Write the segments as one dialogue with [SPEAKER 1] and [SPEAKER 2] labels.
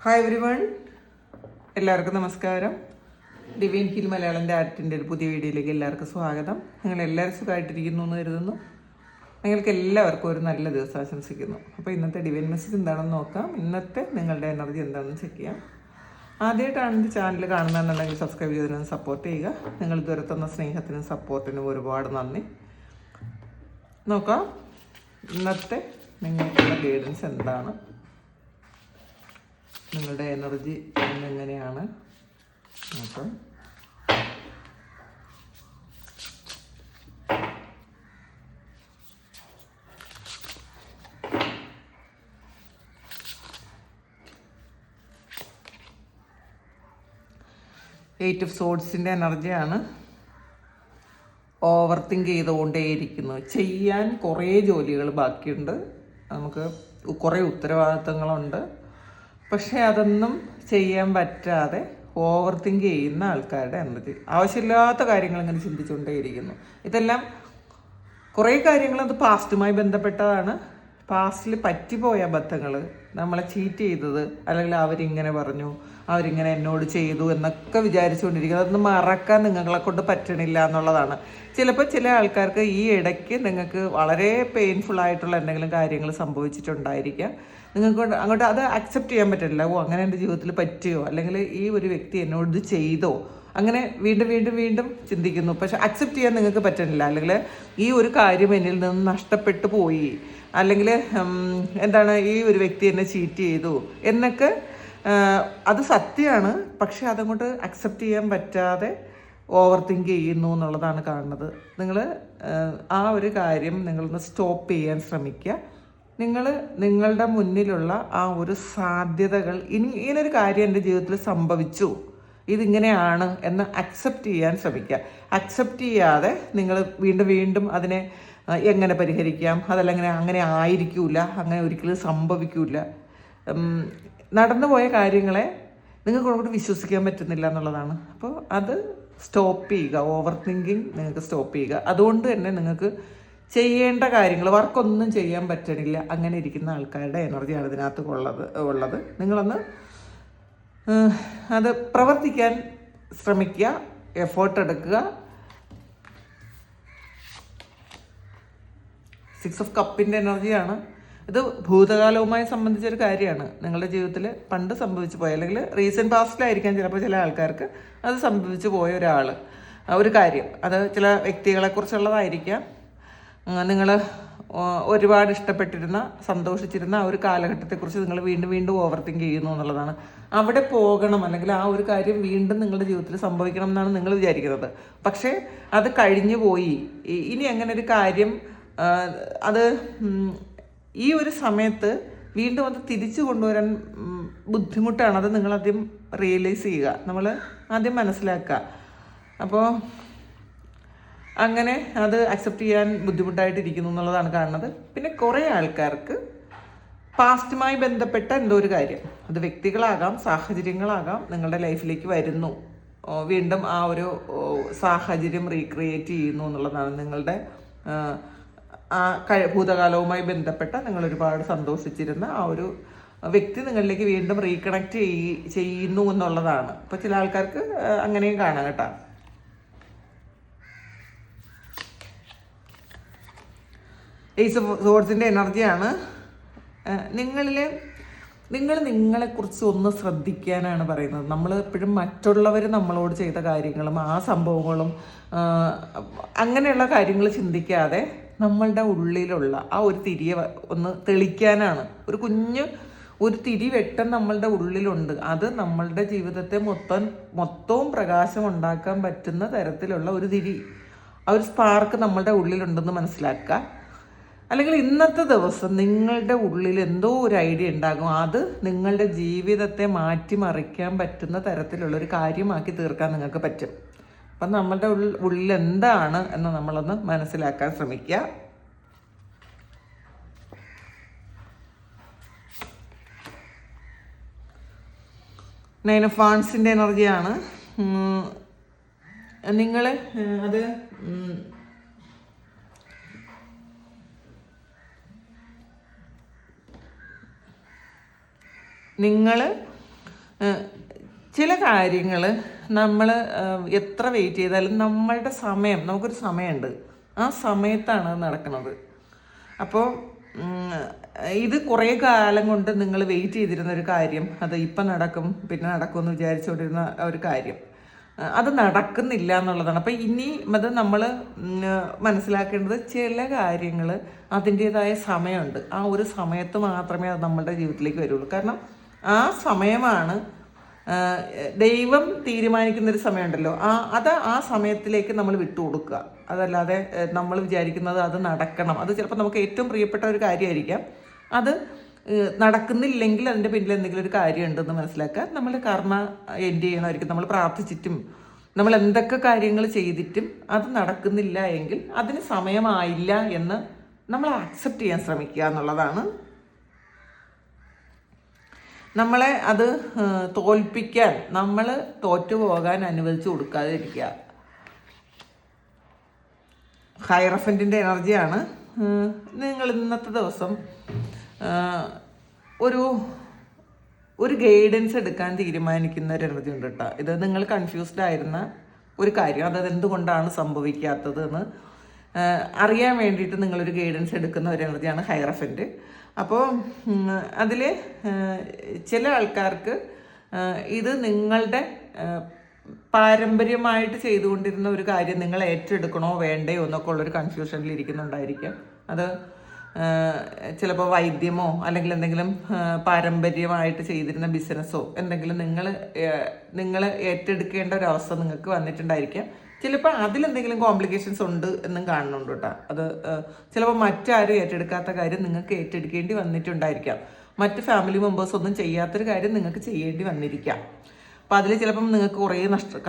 [SPEAKER 1] Hi every one, എല്ലാവർക്കും നമസ്കാരം. Divine hill മലയാളൻ്റെ ആർട്ടിൻ്റെ ഒരു പുതിയ വീഡിയോയിലേക്ക് എല്ലാവർക്കും സ്വാഗതം. നിങ്ങൾ എല്ലാവരും സുഖമായിട്ടിരിക്കുന്നു എന്ന് കരുതുന്നു. നിങ്ങൾക്ക് എല്ലാവർക്കും ഒരു നല്ല ദിവസം ആശംസിക്കുന്നു. അപ്പോൾ ഇന്നത്തെ ഡിവൈൻ മെസ്സേജ് എന്താണെന്ന് നോക്കാം. ഇന്നത്തെ നിങ്ങളുടെ എനർജി എന്താണെന്ന് ചെക്ക് ചെയ്യാം. ആദ്യമായിട്ടാണ് എൻ്റെ ചാനൽ കാണുന്നതെന്നുണ്ടെങ്കിൽ സബ്സ്ക്രൈബ് ചെയ്തതിനും സപ്പോർട്ട് ചെയ്യുക. നിങ്ങൾ ഇതുവരെ തന്ന സ്നേഹത്തിനും സപ്പോർട്ടിനും ഒരുപാട് നന്ദി. നോക്കാം ഇന്നത്തെ നിങ്ങൾക്കുള്ള ഗൈഡൻസ് എന്താണ്, നിങ്ങളുടെ എനർജി എങ്ങനെയാണ് നോക്കാം. എയ്റ്റ് ഓഫ് സോഡ്സിൻ്റെ എനർജിയാണ്. ഓവർ തിങ്ക് ചെയ്തുകൊണ്ടേയിരിക്കുന്നു. ചെയ്യാൻ കുറേ ജോലികൾ ബാക്കിയുണ്ട്, നമുക്ക് കുറേ ഉത്തരവാദിത്തങ്ങളുണ്ട്. പക്ഷേ അതൊന്നും ചെയ്യാൻ പറ്റാതെ ഓവർ തിങ്ക് ചെയ്യുന്ന ആൾക്കാരുടെ എനർജി. ആവശ്യമില്ലാത്ത കാര്യങ്ങൾ ഇങ്ങനെ ചിന്തിച്ചുകൊണ്ടേയിരിക്കുന്നു. ഇതെല്ലാം കുറേ കാര്യങ്ങൾ അത് പാസ്റ്റുമായി ബന്ധപ്പെട്ടതാണ്. പാസ്റ്റിൽ പറ്റിപ്പോയ അബദ്ധങ്ങൾ, നമ്മളെ ചീറ്റ് ചെയ്തത്, അല്ലെങ്കിൽ അവരിങ്ങനെ പറഞ്ഞു, അവരിങ്ങനെ എന്നോട് ചെയ്തു എന്നൊക്കെ വിചാരിച്ചുകൊണ്ടിരിക്കുന്നത്, അതൊന്നും മറക്കാൻ നിങ്ങളെ കൊണ്ട് പറ്റണില്ല എന്നുള്ളതാണ്. ചിലപ്പോൾ ചില ആൾക്കാർക്ക് ഈ ഇടയ്ക്ക് നിങ്ങൾക്ക് വളരെ പെയിൻഫുൾ ആയിട്ടുള്ള എന്തെങ്കിലും കാര്യങ്ങൾ സംഭവിച്ചിട്ടുണ്ടായിരിക്കാം. നിങ്ങൾക്ക് അങ്ങോട്ട് അത് അക്സെപ്റ്റ് ചെയ്യാൻ പറ്റില്ല. അങ്ങനെ എൻ്റെ ജീവിതത്തിൽ പറ്റിയോ, അല്ലെങ്കിൽ ഈ ഒരു വ്യക്തി എന്നോട് ഇത് ചെയ്തോ, അങ്ങനെ വീണ്ടും വീണ്ടും വീണ്ടും ചിന്തിക്കുന്നു. പക്ഷെ അക്സെപ്റ്റ് ചെയ്യാൻ നിങ്ങൾക്ക് പറ്റുന്നില്ല. അല്ലെങ്കിൽ ഈ ഒരു കാര്യം എന്നിൽ നിന്ന് നഷ്ടപ്പെട്ടു പോയി, അല്ലെങ്കിൽ എന്താണ്, ഈ ഒരു വ്യക്തി എന്നെ ചീറ്റ് ചെയ്തു എന്നൊക്കെ, അത് സത്യമാണ്. പക്ഷെ അതങ്ങോട്ട് അക്സെപ്റ്റ് ചെയ്യാൻ പറ്റാതെ ഓവർ തിങ്ക് ചെയ്യുന്നു എന്നുള്ളതാണ് കാണുന്നത്. നിങ്ങൾ ആ ഒരു കാര്യം നിങ്ങളൊന്ന് സ്റ്റോപ്പ് ചെയ്യാൻ ശ്രമിക്കുക. നിങ്ങൾ നിങ്ങളുടെ മുന്നിലുള്ള ആ ഒരു സാധ്യതകൾ, ഇങ്ങനൊരു കാര്യം എൻ്റെ ജീവിതത്തിൽ സംഭവിച്ചു, ഇതിങ്ങനെയാണ് എന്ന് അക്സെപ്റ്റ് ചെയ്യാൻ ശ്രമിക്കുക. അക്സെപ്റ്റ് ചെയ്യാതെ നിങ്ങൾ വീണ്ടും വീണ്ടും അതിനെ എങ്ങനെ പരിഹരിക്കാം, അതല്ലെങ്കിൽ അങ്ങനെ ആയിരിക്കില്ല, അങ്ങനെ ഒരിക്കലും സംഭവിക്കില്ല, നടന്നുപോയ കാര്യങ്ങളെ നിങ്ങൾക്ക് അങ്ങോട്ട് വിശ്വസിക്കാൻ പറ്റുന്നില്ല എന്നുള്ളതാണ്. അപ്പോൾ അത് സ്റ്റോപ്പ് ചെയ്യുക. ഓവർ തിങ്കിങ് നിങ്ങൾക്ക് സ്റ്റോപ്പ് ചെയ്യുക. അതുകൊണ്ട് തന്നെ നിങ്ങൾക്ക് ചെയ്യേണ്ട കാര്യങ്ങൾ, വർക്കൊന്നും ചെയ്യാൻ പറ്റണില്ല, അങ്ങനെ ഇരിക്കുന്ന ആൾക്കാരുടെ എനർജിയാണ് ഇതിനകത്ത് ഉള്ളത്. നിങ്ങളൊന്ന് അത് പ്രവർത്തിക്കാൻ ശ്രമിക്കുക, എഫേർട്ട് എടുക്കുക. 6 ഓഫ് കപ്പിൻ്റെ എനർജിയാണ്. ഇത് ഭൂതകാലവുമായി സംബന്ധിച്ചൊരു കാര്യമാണ്. നിങ്ങളുടെ ജീവിതത്തിൽ പണ്ട് സംഭവിച്ചു പോയ, അല്ലെങ്കിൽ റീസെൻറ്റ് പാസ്റ്റിലായിരിക്കാം ചിലപ്പോൾ ചില ആൾക്കാർക്ക് അത് സംഭവിച്ചു പോയ ഒരു കാര്യം. അത് ചില വ്യക്തികളെക്കുറിച്ചുള്ളതായിരിക്കാം. നിങ്ങൾ ഒരുപാട് ഇഷ്ടപ്പെട്ടിരുന്ന, സന്തോഷിച്ചിരുന്ന ആ ഒരു കാലഘട്ടത്തെക്കുറിച്ച് നിങ്ങൾ വീണ്ടും വീണ്ടും ഓവർ തിങ്ക് ചെയ്യുന്നു എന്നുള്ളതാണ്. അവിടെ പോകണം, അല്ലെങ്കിൽ ആ ഒരു കാര്യം വീണ്ടും നിങ്ങളുടെ ജീവിതത്തിൽ സംഭവിക്കണം എന്നാണ് നിങ്ങൾ വിചാരിക്കുന്നത്. പക്ഷേ അത് കഴിഞ്ഞു പോയി. ഇനി അങ്ങനെ ഒരു കാര്യം, അത് ഈ ഒരു സമയത്ത് വീണ്ടും അത് തിരിച്ചു കൊണ്ടുവരാൻ ബുദ്ധിമുട്ടാണ്. അത് നിങ്ങളാദ്യം റിയലൈസ് ചെയ്യുക, നമ്മൾ ആദ്യം മനസ്സിലാക്കുക. അപ്പോൾ അങ്ങനെ അത് അക്സെപ്റ്റ് ചെയ്യാൻ ബുദ്ധിമുട്ടായിട്ടിരിക്കുന്നു എന്നുള്ളതാണ് കാണുന്നത്. പിന്നെ കുറേ ആൾക്കാർക്ക് പാസ്റ്റുമായി ബന്ധപ്പെട്ട എന്തോ ഒരു കാര്യം, അത് വ്യക്തികളാകാം, സാഹചര്യങ്ങളാകാം, നിങ്ങളുടെ ലൈഫിലേക്ക് വരുന്നു, വീണ്ടും ആ ഒരു സാഹചര്യം റീക്രിയേറ്റ് ചെയ്യുന്നു എന്നുള്ളതാണ്. നിങ്ങളുടെ ആ ഭൂതകാലവുമായി ബന്ധപ്പെട്ട നിങ്ങൾ ഒരുപാട് സന്തോഷിച്ചിരുന്ന ആ ഒരു വ്യക്തി നിങ്ങളിലേക്ക് വീണ്ടും റീകണക്ട് ചെയ്യുന്നു എന്നുള്ളതാണ്. അപ്പോൾ ചില ആൾക്കാർക്ക് അങ്ങനെയും കാണാം കേട്ടോ. ഏസ് ഓഫ് സോഡ്സിൻ്റെ എനർജിയാണ്. നിങ്ങൾ നിങ്ങളെക്കുറിച്ച് ഒന്ന് ശ്രദ്ധിക്കാനാണ് പറയുന്നത്. നമ്മൾ എപ്പോഴും മറ്റുള്ളവർ നമ്മളോട് ചെയ്ത കാര്യങ്ങളും ആ സംഭവങ്ങളും അങ്ങനെയുള്ള കാര്യങ്ങൾ ചിന്തിക്കാതെ നമ്മളുടെ ഉള്ളിലുള്ള ആ ഒരു തിരിയെ ഒന്ന് തെളിക്കാനാണ്. ഒരു തിരി വെട്ടം നമ്മളുടെ ഉള്ളിലുണ്ട്. അത് നമ്മളുടെ ജീവിതത്തെ മൊത്തവും പ്രകാശം ഉണ്ടാക്കാൻ പറ്റുന്ന തരത്തിലുള്ള ഒരു തിരി, ആ ഒരു സ്പാർക്ക് നമ്മളുടെ ഉള്ളിലുണ്ടെന്ന് മനസ്സിലാക്കുക. അല്ലെങ്കിൽ ഇന്നത്തെ ദിവസം നിങ്ങളുടെ ഉള്ളിൽ എന്തോ ഒരു ഐഡിയ ഉണ്ടാകും, അത് നിങ്ങളുടെ ജീവിതത്തെ മാറ്റിമറിക്കാൻ പറ്റുന്ന തരത്തിലുള്ളൊരു കാര്യമാക്കി തീർക്കാൻ നിങ്ങൾക്ക് പറ്റും. അപ്പം നമ്മളുടെ ഉള്ളിൽ എന്താണ് എന്ന് നമ്മളൊന്ന് മനസ്സിലാക്കാൻ ശ്രമിക്കുക. നൈൻ ഓഫ് വാൻഡ്സിൻ്റെ എനർജിയാണ്. നിങ്ങൾ അത് നിങ്ങൾ ചില കാര്യങ്ങൾ നമ്മൾ എത്ര വെയിറ്റ് ചെയ്താലും നമ്മളുടെ സമയം, നമുക്കൊരു സമയമുണ്ട്, ആ സമയത്താണ് അത് നടക്കുന്നത്. അപ്പോൾ ഇത് കുറേ കാലം കൊണ്ട് നിങ്ങൾ വെയിറ്റ് ചെയ്തിരുന്ന ഒരു കാര്യം അത് ഇപ്പം നടക്കും പിന്നെ നടക്കുമെന്ന് വിചാരിച്ചുകൊണ്ടിരുന്ന ഒരു കാര്യം അത് നടക്കുന്നില്ല എന്നുള്ളതാണ്. അപ്പം ഇനി അത് നമ്മൾ മനസ്സിലാക്കേണ്ടത് ചില കാര്യങ്ങൾ അതിൻ്റേതായ സമയമുണ്ട്. ആ ഒരു സമയത്ത് മാത്രമേ അത് നമ്മളുടെ ജീവിതത്തിലേക്ക് വരുള്ളൂ. കാരണം ആ സമയമാണ് ദൈവം തീരുമാനിക്കുന്നൊരു സമയമുണ്ടല്ലോ, ആ സമയത്തിലേക്ക് നമ്മൾ വിട്ടുകൊടുക്കുക. അതല്ലാതെ നമ്മൾ വിചാരിക്കുന്നത് അത് നടക്കണം, അത് ചിലപ്പോൾ നമുക്ക് ഏറ്റവും പ്രിയപ്പെട്ട ഒരു കാര്യമായിരിക്കാം, അത് നടക്കുന്നില്ലെങ്കിൽ അതിൻ്റെ പിന്നിൽ എന്തെങ്കിലും ഒരു കാര്യം ഉണ്ടെന്ന് മനസ്സിലാക്കുക. നമ്മൾ കർമ്മ എൻഡ് ചെയ്യണമായിരിക്കും. നമ്മൾ പ്രാർത്ഥിച്ചിട്ടും നമ്മൾ എന്തൊക്കെ കാര്യങ്ങൾ ചെയ്തിട്ടും അത് നടക്കുന്നില്ല എങ്കിൽ അതിന് സമയമായില്ല എന്ന് നമ്മൾ അക്സെപ്റ്റ് ചെയ്യാൻ ശ്രമിക്കുക എന്നുള്ളതാണ്. നമ്മളെ അത് തോൽപ്പിക്കാൻ, നമ്മൾ തോറ്റുപോകാൻ അനുവദിച്ചു കൊടുക്കാതിരിക്കുക. ഹൈറഫൻറ്റിൻ്റെ എനർജിയാണ്. നിങ്ങൾ ഇന്നത്തെ ദിവസം ഒരു ഗൈഡൻസ് എടുക്കാൻ തീരുമാനിക്കുന്ന ഒരു എനർജി ഉണ്ട് കേട്ടോ. ഇത് നിങ്ങൾ കൺഫ്യൂസ്ഡ് ആയിരുന്ന ഒരു കാര്യം, അതായത് എന്തുകൊണ്ടാണ് സംഭവിക്കാത്തത് എന്ന് അറിയാൻ വേണ്ടിയിട്ട് നിങ്ങളൊരു ഗൈഡൻസ് എടുക്കുന്ന ഒരു എനർജിയാണ് ഹൈറഫൻറ്റ്. അപ്പോൾ അതിൽ ചില ആൾക്കാർക്ക് ഇത് നിങ്ങളുടെ പാരമ്പര്യമായിട്ട് ചെയ്തുകൊണ്ടിരുന്ന ഒരു കാര്യം നിങ്ങൾ ഏറ്റെടുക്കണോ വേണ്ടയോ എന്നൊക്കെ ഉള്ളൊരു കൺഫ്യൂഷനിൽ ഇരിക്കുന്നുണ്ടായിരിക്കാം. അത് ചിലപ്പോൾ വൈദ്യമോ അല്ലെങ്കിൽ എന്തെങ്കിലും പാരമ്പര്യമായിട്ട് ചെയ്തിരുന്ന ബിസിനസ്സോ എന്തെങ്കിലും നിങ്ങൾ ഏറ്റെടുക്കേണ്ട ഒരു അവസ്ഥ നിങ്ങൾക്ക് വന്നിട്ടുണ്ടായിരിക്കാം. ചിലപ്പോൾ അതിലെന്തെങ്കിലും കോംപ്ലിക്കേഷൻസ് ഉണ്ട് എന്നും കാണുന്നുണ്ട് കേട്ടോ. അത് ചിലപ്പോൾ മറ്റാരും ഏറ്റെടുക്കാത്ത കാര്യം നിങ്ങൾക്ക് ഏറ്റെടുക്കേണ്ടി വന്നിട്ടുണ്ടായിരിക്കാം. മറ്റ് ഫാമിലി മെമ്പേഴ്സ് ഒന്നും ചെയ്യാത്തൊരു കാര്യം നിങ്ങൾക്ക് ചെയ്യേണ്ടി വന്നിരിക്കാം. അപ്പോൾ അതിൽ ചിലപ്പം നിങ്ങൾക്ക് കുറേ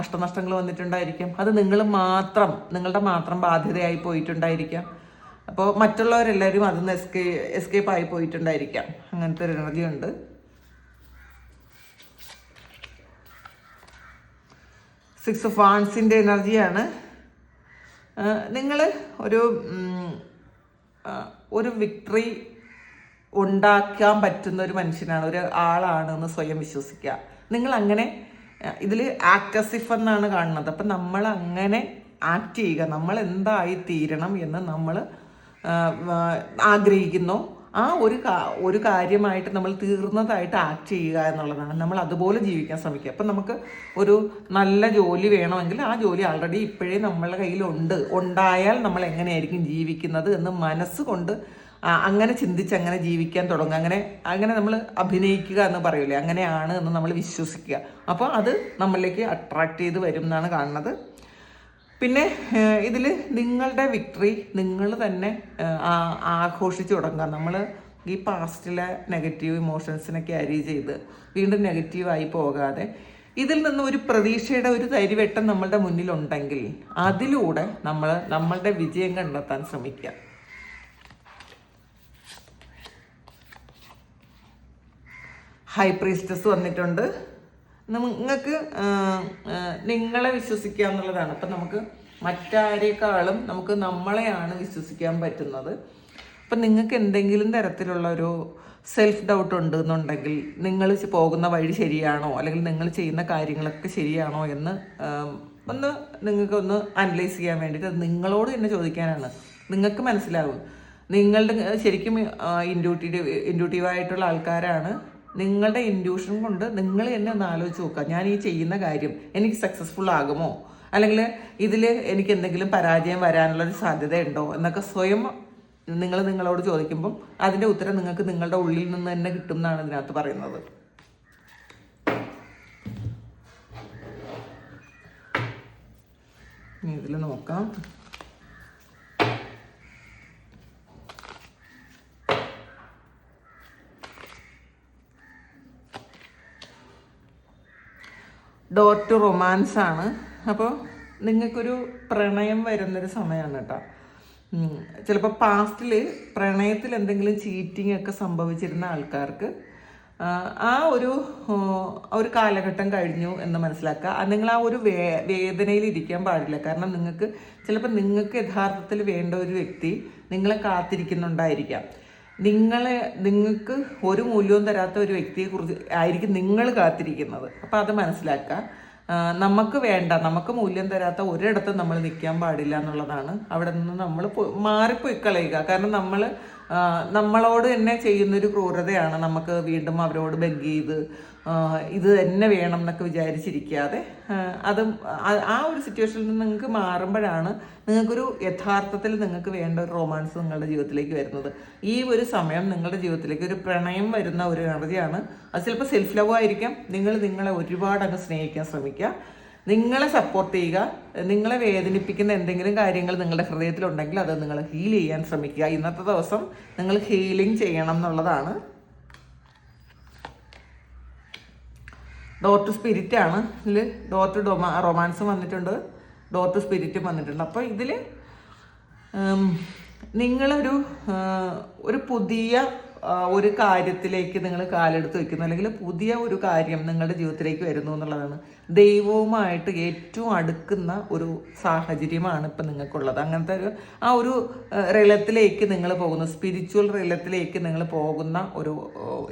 [SPEAKER 1] കഷ്ടനഷ്ടങ്ങൾ വന്നിട്ടുണ്ടായിരിക്കാം. അത് നിങ്ങളുടെ മാത്രം ബാധ്യതയായി പോയിട്ടുണ്ടായിരിക്കാം. അപ്പോൾ മറ്റുള്ളവരെല്ലാവരും അതിൽ നിന്ന് എസ്കേപ്പ് ആയി പോയിട്ടുണ്ടായിരിക്കാം. അങ്ങനത്തെ ഒരു എനർജി ഉണ്ട്. സിക്സ് ഓഫ് വാൺസിൻ്റെ എനർജിയാണ്. നിങ്ങൾ ഒരു വിക്ടറി ഉണ്ടാക്കാൻ പറ്റുന്ന ഒരു മനുഷ്യനാണ്, ഒരു ആളാണെന്ന് സ്വയം വിശ്വസിക്കുക. നിങ്ങൾ അങ്ങനെ ഇതിൽ ആക്ടസിഫ് എന്നാണ് കാണുന്നത്. അപ്പം നമ്മൾ അങ്ങനെ ആക്ട് ചെയ്യുക. നമ്മൾ എന്തായി തീരണം എന്ന് നമ്മൾ ആഗ്രഹിക്കുന്നു, ആ ഒരു കാര്യമായിട്ട് നമ്മൾ തീർന്നതായിട്ട് ആക്ട് ചെയ്യുക എന്നുള്ളതാണ്. നമ്മൾ അതുപോലെ ജീവിക്കാൻ ശ്രമിക്കുക. അപ്പം നമുക്ക് ഒരു നല്ല ജോലി വേണമെങ്കിൽ ആ ജോലി ആൾറെഡി ഇപ്പോഴേ നമ്മളുടെ കയ്യിലുണ്ട്. ഉണ്ടായാൽ നമ്മൾ എങ്ങനെയായിരിക്കും ജീവിക്കുന്നത് എന്ന് മനസ്സുകൊണ്ട് അങ്ങനെ ചിന്തിച്ച് അങ്ങനെ ജീവിക്കാൻ തുടങ്ങുക. അങ്ങനെ നമ്മൾ അഭിനയിക്കുക എന്ന് പറയൂലേ, അങ്ങനെയാണ് എന്ന് നമ്മൾ വിശ്വസിക്കുക. അപ്പോൾ അത് നമ്മളിലേക്ക് അട്രാക്ട് ചെയ്ത് വരും എന്നാണ് കാണുന്നത്. പിന്നെ ഇതിൽ നിങ്ങളുടെ വിക്ടറി നിങ്ങൾ തന്നെ ആഘോഷിച്ച് തുടങ്ങുക. നമ്മൾ ഈ പാസ്റ്റിലെ നെഗറ്റീവ് ഇമോഷൻസിനെ ക്യാരി ചെയ്ത് വീണ്ടും നെഗറ്റീവായി പോകാതെ ഇതിൽ നിന്ന് ഒരു പ്രതീക്ഷയുടെ ഒരു തരിവെട്ടം നമ്മളുടെ മുന്നിലുണ്ടെങ്കിൽ അതിലൂടെ നമ്മളുടെ വിജയം കണ്ടെത്താൻ ശ്രമിക്കുക. ഹൈ പ്രീസ്റ്റസ് വന്നിട്ടുണ്ട്. നിങ്ങൾക്ക് നിങ്ങളെ വിശ്വസിക്കുക എന്നുള്ളതാണ്. അപ്പം നമുക്ക് മറ്റാരേക്കാളും നമുക്ക് നമ്മളെയാണ് വിശ്വസിക്കാൻ പറ്റുന്നത്. അപ്പം നിങ്ങൾക്ക് എന്തെങ്കിലും തരത്തിലുള്ള ഒരു സെൽഫ് ഡൗട്ട് ഉണ്ട് എന്നുണ്ടെങ്കിൽ, നിങ്ങൾ പോകുന്ന വഴി ശരിയാണോ അല്ലെങ്കിൽ നിങ്ങൾ ചെയ്യുന്ന കാര്യങ്ങളൊക്കെ ശരിയാണോ എന്ന് നിങ്ങൾക്കൊന്ന് അനലൈസ് ചെയ്യാൻ വേണ്ടിയിട്ട് അത് നിങ്ങളോട് തന്നെ ചോദിക്കാനാണ്. നിങ്ങൾക്ക് മനസ്സിലാവും. നിങ്ങളുടെ ശരിക്കും ഇൻഡ്യൂട്ടീവായിട്ടുള്ള ആൾക്കാരാണ്. നിങ്ങളുടെ ഇൻഡ്യൂഷൻ കൊണ്ട് നിങ്ങൾ തന്നെ ഒന്ന് ആലോചിച്ച് നോക്കുക, ഞാൻ ഈ ചെയ്യുന്ന കാര്യം എനിക്ക് സക്സസ്ഫുൾ ആകുമോ, അല്ലെങ്കിൽ ഇതിൽ എനിക്ക് എന്തെങ്കിലും പരാജയം വരാനുള്ളൊരു സാധ്യതയുണ്ടോ എന്നൊക്കെ സ്വയം നിങ്ങളോട് ചോദിക്കുമ്പം അതിൻ്റെ ഉത്തരം നിങ്ങൾക്ക് നിങ്ങളുടെ ഉള്ളിൽ നിന്ന് തന്നെ കിട്ടും എന്നാണ് ഇതിനകത്ത് പറയുന്നത്. ഇതിൽ നോക്കാം. ഡോർ ടു റൊമാൻസ് ആണ്. അപ്പോൾ നിങ്ങൾക്കൊരു പ്രണയം വരുന്നൊരു സമയമാണ് കേട്ടോ. ചിലപ്പോൾ പാസ്റ്റിൽ പ്രണയത്തിൽ എന്തെങ്കിലും ചീറ്റിംഗ് ഒക്കെ സംഭവിച്ചിരുന്ന ആൾക്കാർക്ക് ആ ഒരു കാലഘട്ടം കഴിഞ്ഞു എന്ന് മനസ്സിലാക്കുക. നിങ്ങൾ ആ ഒരു വേദനയിൽ ഇരിക്കാൻ പാടില്ല. കാരണം നിങ്ങൾക്ക് യഥാർത്ഥത്തിൽ വേണ്ട ഒരു വ്യക്തി നിങ്ങളെ കാത്തിരിക്കുന്നുണ്ടായിരിക്കാം. നിങ്ങൾക്ക് ഒരു മൂല്യവും തരാത്ത ഒരു വ്യക്തിയെക്കുറിച്ച് ആയിരിക്കും നിങ്ങൾ കാത്തിരിക്കുന്നത്. അപ്പോൾ അത് മനസ്സിലാക്കുക. നമുക്ക് മൂല്യം തരാത്ത ഒരിടത്തും നമ്മൾ നിൽക്കാൻ പാടില്ല എന്നുള്ളതാണ്. അവിടെ നിന്ന് നമ്മൾ മാറിപ്പോയി കളയുക. കാരണം നമ്മളോട് തന്നെ ചെയ്യുന്നൊരു ക്രൂരതയാണ് നമുക്ക് വീണ്ടും അവരോട് ബെഗ് ചെയ്ത് ഇത് തന്നെ വേണം എന്നൊക്കെ വിചാരിച്ചിരിക്കാതെ ആ ഒരു സിറ്റുവേഷനിൽ നിന്ന് നിങ്ങൾക്ക് മാറുമ്പോഴാണ് നിങ്ങൾക്കൊരു യഥാർത്ഥത്തിൽ നിങ്ങൾക്ക് വേണ്ട ഒരു റൊമാൻസ് നിങ്ങളുടെ ജീവിതത്തിലേക്ക് വരുന്നത്. ഈ ഒരു സമയം നിങ്ങളുടെ ജീവിതത്തിലേക്ക് ഒരു പ്രണയം വരുന്ന ഒരു എനർജിയാണ്. അത് ചിലപ്പോൾ സെൽഫ് ലവ് ആയിരിക്കാം. നിങ്ങളെ ഒരുപാട് അങ്ങ് സ്നേഹിക്കാൻ ശ്രമിക്കുക, നിങ്ങളെ സപ്പോർട്ട് ചെയ്യുക. നിങ്ങളെ വേദനിപ്പിക്കുന്ന എന്തെങ്കിലും കാര്യങ്ങൾ നിങ്ങളുടെ ഹൃദയത്തിലുണ്ടെങ്കിൽ അത് നിങ്ങൾ ഹീൽ ചെയ്യാൻ ശ്രമിക്കുക. ഇന്നത്തെ ദിവസം നിങ്ങൾ ഹീലിംഗ് ചെയ്യണം എന്നുള്ളതാണ്. ഡോർ ടു സ്പിരിറ്റ് ആണ് ഇതിൽ. ഡോർ ടു റൊമാൻസും വന്നിട്ടുണ്ട്, ഡോർ ടു സ്പിരിറ്റും വന്നിട്ടുണ്ട്. അപ്പോൾ ഇതിൽ നിങ്ങളൊരു പുതിയ ഒരു കാര്യത്തിലേക്ക് നിങ്ങൾ കാലെടുത്ത് വെക്കുന്നു, അല്ലെങ്കിൽ പുതിയ ഒരു കാര്യം നിങ്ങളുടെ ജീവിതത്തിലേക്ക് വരുന്നു എന്നുള്ളതാണ്. ദൈവവുമായിട്ട് ഏറ്റവും അടുക്കുന്ന ഒരു സാഹചര്യമാണ് ഇപ്പം നിങ്ങൾക്കുള്ളത്. അങ്ങനത്തെ ഒരു റിലത്തിലേക്ക് നിങ്ങൾ പോകുന്നു, സ്പിരിച്വൽ റിലത്തിലേക്ക് നിങ്ങൾ പോകുന്ന ഒരു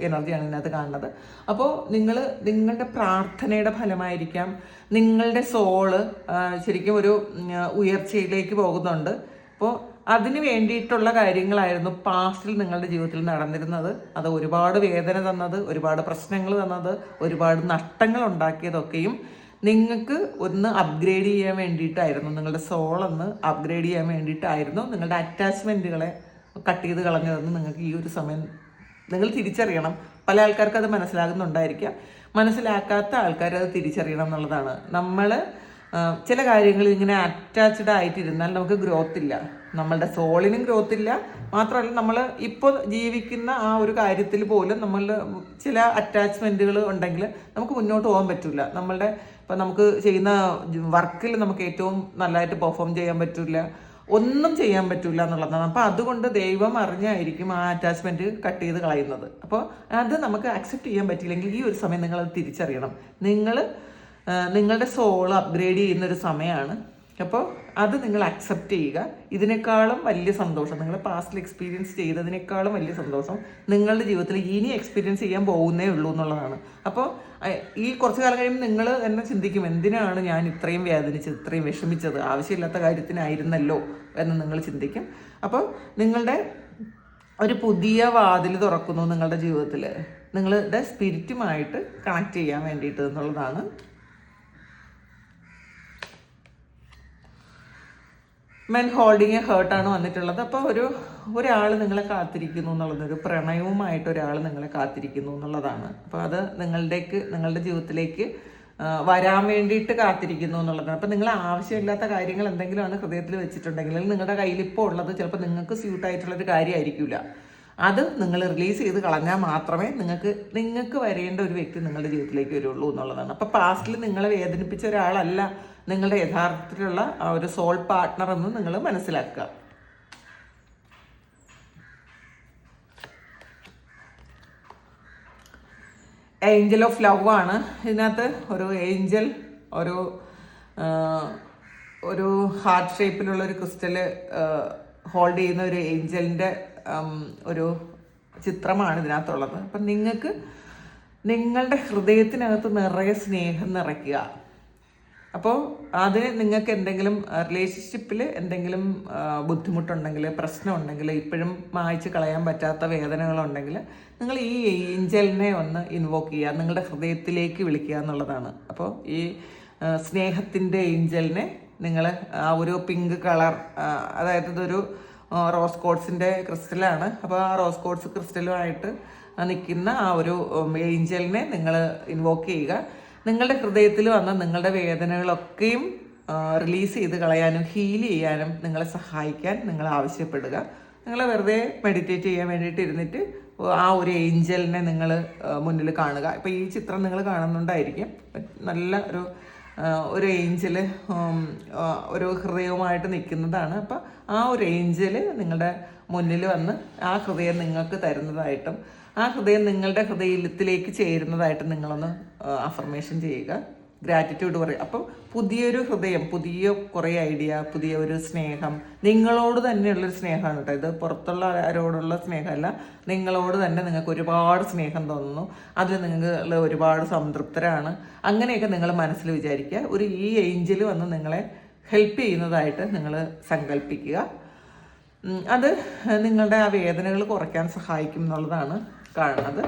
[SPEAKER 1] എനർജിയാണ് ഇതിനകത്ത് കാണുന്നത്. അപ്പോൾ നിങ്ങളുടെ പ്രാർത്ഥനയുടെ ഫലമായിരിക്കാം നിങ്ങളുടെ സോള് ശരിക്കും ഒരു ഉയർച്ചയിലേക്ക് പോകുന്നുണ്ട്. അപ്പോൾ അതിന് വേണ്ടിയിട്ടുള്ള കാര്യങ്ങളായിരുന്നു പാസ്റ്റിൽ നിങ്ങളുടെ ജീവിതത്തിൽ നടന്നിരുന്നത്. അത് ഒരുപാട് വേദന തന്നത്, ഒരുപാട് പ്രശ്നങ്ങൾ തന്നത്, ഒരുപാട് നഷ്ടങ്ങൾ ഉണ്ടാക്കിയതൊക്കെയും നിങ്ങൾക്ക് ഒന്ന് അപ്ഗ്രേഡ് ചെയ്യാൻ വേണ്ടിയിട്ടായിരുന്നു. നിങ്ങളുടെ സോളൊന്ന് അപ്ഗ്രേഡ് ചെയ്യാൻ വേണ്ടിയിട്ടായിരുന്നു. നിങ്ങളുടെ അറ്റാച്ച്മെൻറ്റുകളെ കട്ട് ചെയ്ത് കളഞ്ഞതെന്ന് നിങ്ങൾക്ക് ഈ ഒരു സമയം നിങ്ങൾ തിരിച്ചറിയണം. പല ആൾക്കാർക്ക് അത് മനസ്സിലാകുന്നുണ്ടായിരിക്കാം, മനസ്സിലാക്കാത്ത ആൾക്കാർ അത് തിരിച്ചറിയണം എന്നുള്ളതാണ്. നമ്മൾ ചില കാര്യങ്ങളിൽ ഇങ്ങനെ അറ്റാച്ച്ഡ് ആയിട്ടിരുന്നാൽ നമുക്ക് ഗ്രോത്ത് ഇല്ല, നമ്മളുടെ സോളിനും ഗ്രോത്ത് ഇല്ല. മാത്രമല്ല നമ്മൾ ഇപ്പോൾ ജീവിക്കുന്ന ആ ഒരു കാര്യത്തിൽ പോലും നമ്മളുടെ ചില അറ്റാച്ച്മെൻറ്റുകൾ ഉണ്ടെങ്കിൽ നമുക്ക് മുന്നോട്ട് പോകാൻ പറ്റില്ല. ഇപ്പം നമുക്ക് ചെയ്യുന്ന വർക്കിൽ നമുക്ക് ഏറ്റവും നല്ലതായിട്ട് പെർഫോം ചെയ്യാൻ പറ്റില്ല, ഒന്നും ചെയ്യാൻ പറ്റില്ല എന്നുള്ളതാണ്. അപ്പോൾ അതുകൊണ്ട് ദൈവം അറിഞ്ഞായിരിക്കും ആ അറ്റാച്ച്മെൻറ്റ് കട്ട് ചെയ്ത് കളയുന്നത്. അപ്പോൾ അത് നമുക്ക് അക്സെപ്റ്റ് ചെയ്യാൻ പറ്റില്ലെങ്കിൽ ഈ ഒരു സമയം നിങ്ങളത് തിരിച്ചറിയണം. നിങ്ങളുടെ സോൾ അപ്ഗ്രേഡ് ചെയ്യുന്നൊരു സമയമാണ്. അപ്പോൾ അത് നിങ്ങൾ അക്സെപ്റ്റ് ചെയ്യുക. ഇതിനേക്കാളും വലിയ സന്തോഷം, നിങ്ങൾ പാസ്റ്റിൽ എക്സ്പീരിയൻസ് ചെയ്തതിനേക്കാളും വലിയ സന്തോഷം നിങ്ങളുടെ ജീവിതത്തിൽ ഇനി എക്സ്പീരിയൻസ് ചെയ്യാൻ പോകുന്നേ ഉള്ളൂ എന്നുള്ളതാണ്. അപ്പോൾ ഈ കുറച്ച് കാലം കഴിയുമ്പോൾ നിങ്ങൾ തന്നെ ചിന്തിക്കും, എന്തിനാണ് ഞാൻ ഇത്രയും വേദനിച്ചത്, ഇത്രയും വിഷമിച്ചത്, ആവശ്യമില്ലാത്ത കാര്യത്തിനായിരുന്നല്ലോ എന്ന് നിങ്ങൾ ചിന്തിക്കും. അപ്പോൾ നിങ്ങളുടെ ഒരു പുതിയ വാതിൽ തുറക്കുന്നു നിങ്ങളുടെ ജീവിതത്തിൽ, നിങ്ങളുടെ സ്പിരിറ്റുമായിട്ട് കണക്ട് ചെയ്യാൻ വേണ്ടിയിട്ട് എന്നുള്ളതാണ്. മെൻ ഹോൾഡിങ് എ ഹേർട്ടാണ് വന്നിട്ടുള്ളത്. അപ്പോൾ ഒരാൾ നിങ്ങളെ കാത്തിരിക്കുന്നു എന്നുള്ളത്, ഒരു പ്രണയവുമായിട്ട് ഒരാൾ നിങ്ങളെ കാത്തിരിക്കുന്നു എന്നുള്ളതാണ്. അപ്പോൾ അത് നിങ്ങളുടെ ജീവിതത്തിലേക്ക് വരാൻ വേണ്ടിയിട്ട് കാത്തിരിക്കുന്നു എന്നുള്ളതാണ്. അപ്പോൾ നിങ്ങൾ ആവശ്യമില്ലാത്ത കാര്യങ്ങൾ എന്തെങ്കിലുമാണ് ഹൃദയത്തിൽ വെച്ചിട്ടുണ്ടെങ്കിൽ, നിങ്ങളുടെ കയ്യിൽ ഇപ്പോൾ ഉള്ളത് ചിലപ്പോൾ നിങ്ങൾക്ക് സ്യൂട്ടായിട്ടുള്ളൊരു കാര്യമായിരിക്കില്ല. അത് നിങ്ങൾ റിലീസ് ചെയ്ത് കളഞ്ഞാൽ മാത്രമേ നിങ്ങൾക്ക് വരേണ്ട ഒരു വ്യക്തി നിങ്ങളുടെ ജീവിതത്തിലേക്ക് വരുള്ളൂ എന്നുള്ളതാണ്. അപ്പോൾ പാസ്റ്റിൽ നിങ്ങളെ വേദനിപ്പിച്ച ഒരാളല്ല നിങ്ങളുടെ യഥാർത്ഥത്തിലുള്ള ആ ഒരു സോൾ പാർട്ട്ണർ എന്ന് നിങ്ങൾ മനസ്സിലാക്കുക. ഏഞ്ചൽ ഓഫ് ലവ് ആണ് ഇതിനകത്ത്. ഒരു ഏഞ്ചൽ ഒരു ഹാർട്ട് ഷേപ്പിലുള്ള ഒരു ക്രിസ്റ്റൽ ഹോൾഡ് ചെയ്യുന്ന ഒരു ഏഞ്ചലിൻ്റെ ഒരു ചിത്രമാണ് ഇതിനകത്തുള്ളത്. അപ്പം നിങ്ങളുടെ ഹൃദയത്തിനകത്ത് നിറയെ സ്നേഹം നിറയ്ക്കുക. അപ്പോൾ അതിന് നിങ്ങൾക്ക് എന്തെങ്കിലും റിലേഷൻഷിപ്പിൽ എന്തെങ്കിലും ബുദ്ധിമുട്ടുണ്ടെങ്കിൽ, പ്രശ്നമുണ്ടെങ്കിൽ, ഇപ്പോഴും മായ്ച്ച് കളയാൻ പറ്റാത്ത വേദനകളുണ്ടെങ്കിൽ നിങ്ങൾ ഈ ഏഞ്ചലിനെ ഒന്ന് ഇൻവോക്ക് ചെയ്യുക, നിങ്ങളുടെ ഹൃദയത്തിലേക്ക് വിളിക്കുക എന്നുള്ളതാണ്. അപ്പോൾ ഈ സ്നേഹത്തിൻ്റെ ഏഞ്ചലിനെ നിങ്ങൾ ആ ഒരു പിങ്ക് കളർ, അതായത് ഇതൊരു റോസ് കോഡ്സിൻ്റെ ക്രിസ്റ്റലാണ്. അപ്പോൾ ആ റോസ് കോഡ്സ് ക്രിസ്റ്റലുമായിട്ട് നിൽക്കുന്ന ആ ഒരു ഏഞ്ചലിനെ നിങ്ങൾ ഇൻവോക്ക് ചെയ്യുക. നിങ്ങളുടെ ഹൃദയത്തിൽ വന്ന നിങ്ങളുടെ വേദനകളൊക്കെയും റിലീസ് ചെയ്ത് കളയാനും ഹീൽ ചെയ്യാനും നിങ്ങളെ സഹായിക്കാൻ നിങ്ങൾ ആവശ്യപ്പെടുക. നിങ്ങൾ വെറുതെ മെഡിറ്റേറ്റ് ചെയ്യാൻ വേണ്ടിയിട്ട് ഇരുന്നിട്ട് ആ ഒരു ഏഞ്ചലിനെ നിങ്ങൾ മുന്നിൽ കാണുക. ഇപ്പോൾ ഈ ചിത്രം നിങ്ങൾ കാണുന്നുണ്ടായിരിക്കും. നല്ല ഒരു ഏഞ്ചൽ ഒരു ഹൃദയവുമായിട്ട് നിൽക്കുന്നതാണ്. അപ്പോൾ ആ ഒരു ഏഞ്ചൽ നിങ്ങളുടെ മുന്നിൽ വന്ന് ആ ഹൃദയം നിങ്ങൾക്ക് തരുന്നതായിട്ടും ആ ഹൃദയം നിങ്ങളുടെ ഹൃദയത്തിലേക്ക് ചേരുന്നതായിട്ടും നിങ്ങളൊന്ന് അഫർമേഷൻ ചെയ്യുക. ഗ്രാറ്റിറ്റ്യൂഡ് പറയും. അപ്പം പുതിയൊരു ഹൃദയം, പുതിയ കുറേ ഐഡിയ, പുതിയ ഒരു സ്നേഹം, നിങ്ങളോട് തന്നെയുള്ളൊരു സ്നേഹമാണ് കേട്ടോ ഇത്. പുറത്തുള്ള ആരോടുള്ള സ്നേഹമല്ല, നിങ്ങളോട് തന്നെ നിങ്ങൾക്ക് ഒരുപാട് സ്നേഹം തോന്നുന്നു, അതിൽ നിങ്ങൾ ഒരുപാട് സംതൃപ്തരാണ്. അങ്ങനെയൊക്കെ നിങ്ങൾ മനസ്സിൽ വിചാരിക്കുക. ഈ ഏഞ്ചൽ വന്ന് നിങ്ങളെ ഹെൽപ്പ് ചെയ്യുന്നതായിട്ട് നിങ്ങൾ സങ്കല്പിക്കുക. അത് നിങ്ങളുടെ ആ വേദനകൾ കുറയ്ക്കാൻ സഹായിക്കും എന്നുള്ളതാണ് കാണുന്നത്.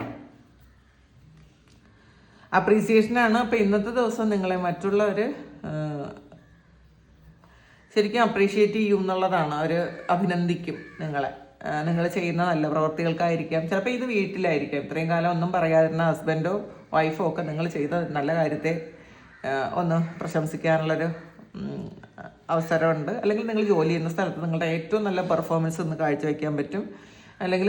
[SPEAKER 1] അപ്രീസിയേഷനാണ്. അപ്പോൾ ഇന്നത്തെ ദിവസം നിങ്ങളെ മറ്റുള്ളവർ ശരിക്കും അപ്രീഷിയേറ്റ് ചെയ്യും എന്നുള്ളതാണ്. അവർ അഭിനന്ദിക്കും നിങ്ങളെ, നിങ്ങൾ ചെയ്യുന്ന നല്ല പ്രവർത്തികൾക്കായിരിക്കാം. ചിലപ്പോൾ ഇത് വീട്ടിലായിരിക്കാം, ഇത്രയും കാലം ഒന്നും പറയാതിരുന്ന ഹസ്ബൻഡോ വൈഫോ ഒക്കെ നിങ്ങൾ ചെയ്ത നല്ല കാര്യത്തെ ഒന്ന് പ്രശംസിക്കാനുള്ളൊരു അവസരമുണ്ട്. അല്ലെങ്കിൽ നിങ്ങൾ ജോലി ചെയ്യുന്ന സ്ഥലത്ത് നിങ്ങളുടെ ഏറ്റവും നല്ല പെർഫോമൻസ് ഒന്ന് കാഴ്ചവെക്കാൻ പറ്റും. അല്ലെങ്കിൽ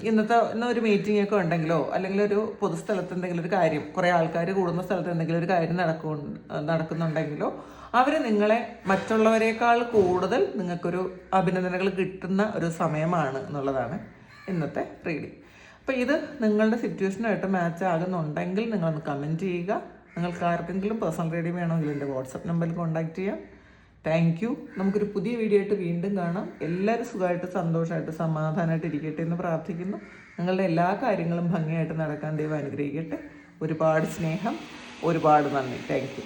[SPEAKER 1] ഇന്നൊരു മീറ്റിംഗ് ഒക്കെ ഉണ്ടെങ്കിലോ, അല്ലെങ്കിൽ ഒരു പൊതുസ്ഥലത്ത് എന്തെങ്കിലും ഒരു കാര്യം, കുറേ ആൾക്കാർ കൂടുന്ന സ്ഥലത്ത് എന്തെങ്കിലും ഒരു കാര്യം നടക്കുന്നുണ്ടെങ്കിലോ, അവർ നിങ്ങളെ മറ്റുള്ളവരെക്കാൾ കൂടുതൽ നിങ്ങൾക്കൊരു അഭിനന്ദനങ്ങൾ കിട്ടുന്ന ഒരു സമയമാണ് എന്നുള്ളതാണ് ഇന്നത്തെ റീഡിങ്. അപ്പോൾ ഇത് നിങ്ങളുടെ സിറ്റുവേഷനായിട്ട് മാച്ച് ആകുന്നുണ്ടെങ്കിൽ നിങ്ങളൊന്ന് കമൻറ്റ് ചെയ്യുക. നിങ്ങൾക്ക് ആർക്കെങ്കിലും പേഴ്സണൽ റീഡിങ് വേണമെങ്കിൽ എൻ്റെ വാട്സപ്പ് നമ്പറിൽ കോൺടാക്റ്റ് ചെയ്യാം. Thank you. നമുക്കൊരു പുതിയ വീഡിയോ ആയിട്ട് വീണ്ടും കാണാം. എല്ലാവരും സുഖമായിട്ട് സന്തോഷമായിട്ട് സമാധാനമായിട്ട് ഇരിക്കട്ടെ എന്ന് പ്രാർത്ഥിക്കുന്നു. നിങ്ങളുടെ എല്ലാ കാര്യങ്ങളും ഭംഗിയായിട്ട് നടക്കാൻ ദൈവം അനുഗ്രഹിക്കട്ടെ. ഒരുപാട് സ്നേഹം, ഒരുപാട് നന്ദി. Thank you.